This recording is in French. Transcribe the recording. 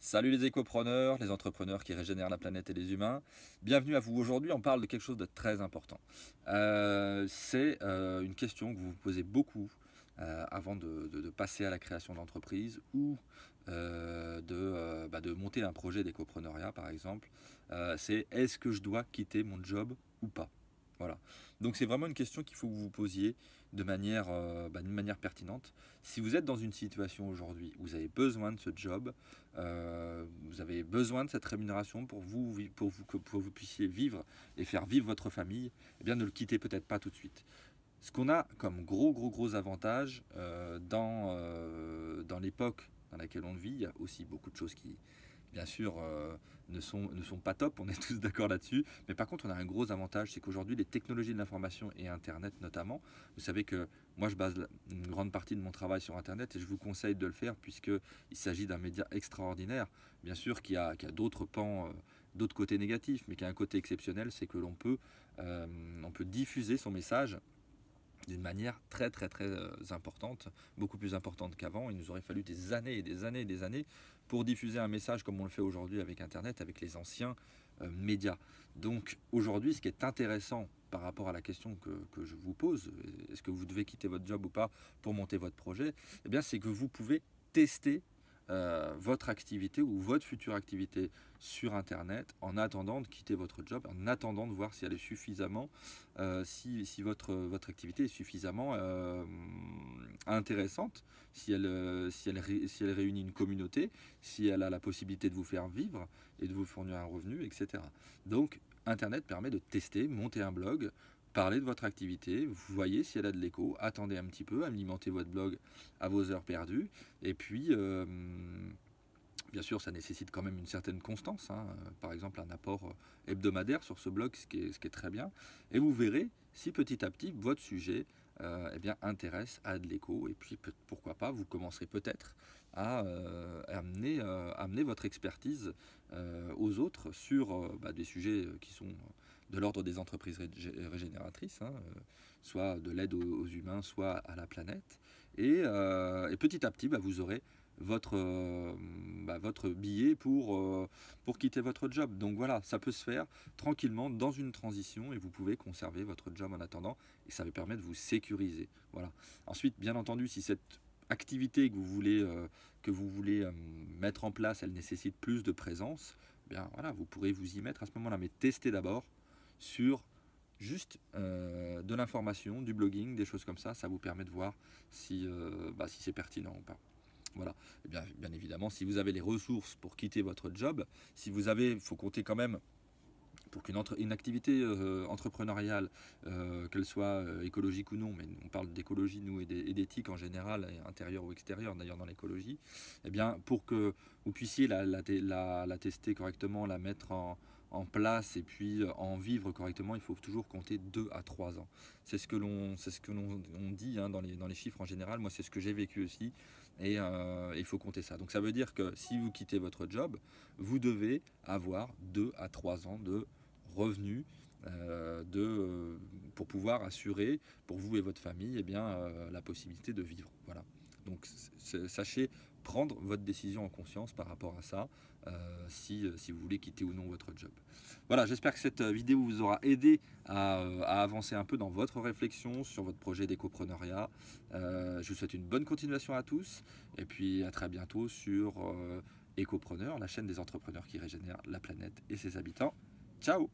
Salut les écopreneurs, les entrepreneurs qui régénèrent la planète et les humains. Bienvenue à vous. Aujourd'hui, on parle de quelque chose de très important. C'est une question que vous vous posez beaucoup avant de passer à la création d'entreprise ou de monter un projet d'écopreneuriat, par exemple. C'est est-ce que je dois quitter mon job ou pas? Voilà. Donc c'est vraiment une question qu'il faut que vous vous posiez d'une manière pertinente. Si vous êtes dans une situation aujourd'hui où vous avez besoin de ce job, vous avez besoin de cette rémunération pour vous puissiez vivre et faire vivre votre famille, eh bien ne le quittez peut-être pas tout de suite. Ce qu'on a comme gros avantage dans l'époque dans laquelle on vit, il y a aussi beaucoup de choses qui, bien sûr, ne sont pas top, on est tous d'accord là-dessus. Mais par contre, on a un gros avantage, c'est qu'aujourd'hui, les technologies de l'information et Internet notamment, vous savez que moi, je base une grande partie de mon travail sur Internet et je vous conseille de le faire puisqu'il s'agit d'un média extraordinaire. Bien sûr qu'il y a d'autres pans, d'autres côtés négatifs, mais qu'il y a un côté exceptionnel, c'est que on peut diffuser son message d'une manière très importante, beaucoup plus importante qu'avant. Il nous aurait fallu des années et des années et des années pour diffuser un message comme on le fait aujourd'hui avec Internet, avec les anciens médias. Donc aujourd'hui, ce qui est intéressant par rapport à la question que je vous pose, est-ce que vous devez quitter votre job ou pas pour monter votre projet, eh bien c'est que vous pouvez tester votre activité ou votre future activité sur Internet en attendant de quitter votre job, en attendant de voir si elle est suffisamment, si votre activité est suffisamment intéressante, si elle réunit une communauté, si elle a la possibilité de vous faire vivre et de vous fournir un revenu, etc. Donc, Internet permet de tester, monter un blog, parler de votre activité, vous voyez si elle a de l'écho, attendez un petit peu, alimentez votre blog à vos heures perdues, et puis bien sûr ça nécessite quand même une certaine constance, hein, par exemple un apport hebdomadaire sur ce blog, ce qui est très bien, et vous verrez si petit à petit votre sujet eh bien, intéresse, a de l'écho, et puis pourquoi pas, vous commencerez peut-être à amener votre expertise aux autres sur des sujets qui sont de l'ordre des entreprises régénératrices, hein, soit de l'aide aux humains, soit à la planète. Et petit à petit, vous aurez votre billet pour quitter votre job. Donc voilà, ça peut se faire tranquillement dans une transition et vous pouvez conserver votre job en attendant et ça vous permet de vous sécuriser. Voilà. Ensuite, bien entendu, si cette activité que vous voulez mettre en place, elle nécessite plus de présence, eh bien voilà, vous pourrez vous y mettre à ce moment-là, mais testez d'abord sur juste de l'information, du blogging, des choses comme ça vous permet de voir si c'est pertinent ou pas. Voilà. Et bien évidemment, si vous avez les ressources pour quitter votre job, il faut compter quand même pour une activité entrepreneuriale, qu'elle soit écologique ou non, mais on parle d'écologie, nous, et d'éthique en général, intérieure ou extérieure, d'ailleurs dans l'écologie, eh bien, pour que vous puissiez la tester correctement, la mettre en place et puis en vivre correctement, il faut toujours compter 2 à 3 ans. C'est ce que l'on dit, hein, dans les chiffres en général. Moi, c'est ce que j'ai vécu aussi et il faut compter ça. Donc ça veut dire que si vous quittez votre job, vous devez avoir 2 à 3 ans de revenus pour pouvoir assurer pour vous et votre famille la possibilité de vivre. Voilà. Donc sachez prendre votre décision en conscience par rapport à ça, si vous voulez quitter ou non votre job. Voilà, j'espère que cette vidéo vous aura aidé à avancer un peu dans votre réflexion sur votre projet d'écopreneuriat. Je vous souhaite une bonne continuation à tous, et puis à très bientôt sur Écopreneur, la chaîne des entrepreneurs qui régénèrent la planète et ses habitants. Ciao!